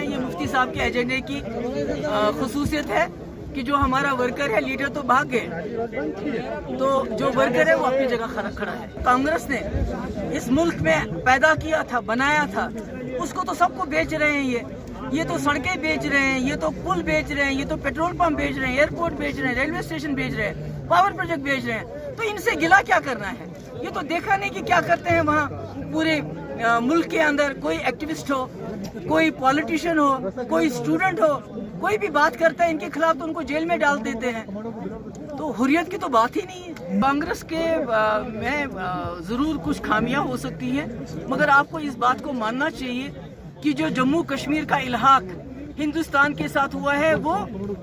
ये मुफ्ती साहब के एजेंडे की खसूसियत है कि जो हमारा वर्कर है, लीडर तो भाग गए, तो जो वर्कर है वो अपनी जगह खड़ा है। कांग्रेस ने इस मुल्क में पैदा किया था, बनाया था, उसको तो सबको बेच रहे हैं। ये तो सड़कें बेच रहे हैं, ये तो पुल बेच रहे हैं, ये तो पेट्रोल पंप बेच रहे हैं, एयरपोर्ट बेच रहे हैं, रेलवे स्टेशन बेच रहे हैं, पावर प्रोजेक्ट बेच रहे हैं। तो इनसे गिला क्या करना है? ये तो देखा नहीं कि क्या करते हैं वहाँ पूरे मुल्क के अंदर। कोई एक्टिविस्ट हो, कोई पॉलिटिशियन हो, कोई स्टूडेंट हो, कोई भी बात करता है इनके खिलाफ तो उनको जेल में डाल देते हैं। तो हुर्रियत की तो बात ही नहीं है। कांग्रेस के में जरूर कुछ खामियां हो सकती हैं, मगर आपको इस बात को मानना चाहिए कि जो जम्मू कश्मीर का इल्हाक हिंदुस्तान के साथ हुआ है, वो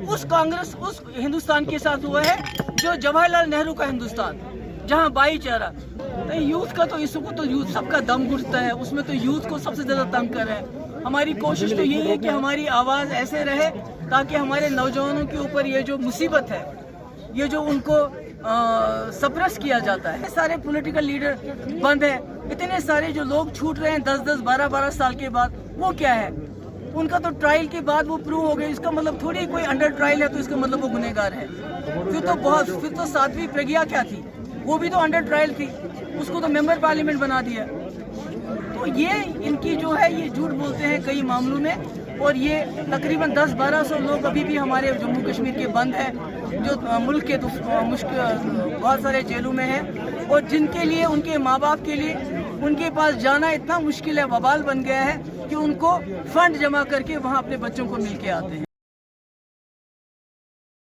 उस हिंदुस्तान के साथ हुआ है जो जवाहरलाल नेहरू का हिंदुस्तान, जहां भाईचारा। यूथ का तो इसको तो यूथ सबका दम घुटता है, उसमें तो यूथ को सबसे ज्यादा तंग कर रहे हैं। हमारी कोशिश तो यही है कि हमारी आवाज ऐसे रहे ताकि हमारे नौजवानों के ऊपर ये जो मुसीबत है, ये जो उनको सप्रेस किया जाता है, सारे पॉलिटिकल लीडर बंद है, इतने सारे जो लोग छूट रहे हैं 10-10, 12-12 साल के बाद, वो क्या है? उनका तो ट्रायल के बाद वो प्रूव हो गए। इसका मतलब थोड़ी कोई अंडर ट्रायल है तो इसका मतलब वो गुनहगार है। फिर तो साध्वी प्रज्ञा क्या थी? वो भी तो अंडर ट्रायल थी, उसको तो मेंबर पार्लियामेंट बना दिया। तो ये इनकी जो है, ये झूठ बोलते हैं कई मामलों में, और ये तकरीबन 10-1200 लोग अभी भी हमारे जम्मू कश्मीर के बंद हैं, जो मुल्क के मुश्किल बहुत सारे जेलों में हैं, और जिनके लिए, उनके माँ बाप के लिए उनके पास जाना इतना मुश्किल है, वबाल बन गया है कि उनको फंड जमा करके वहाँ अपने बच्चों को मिल के आते हैं।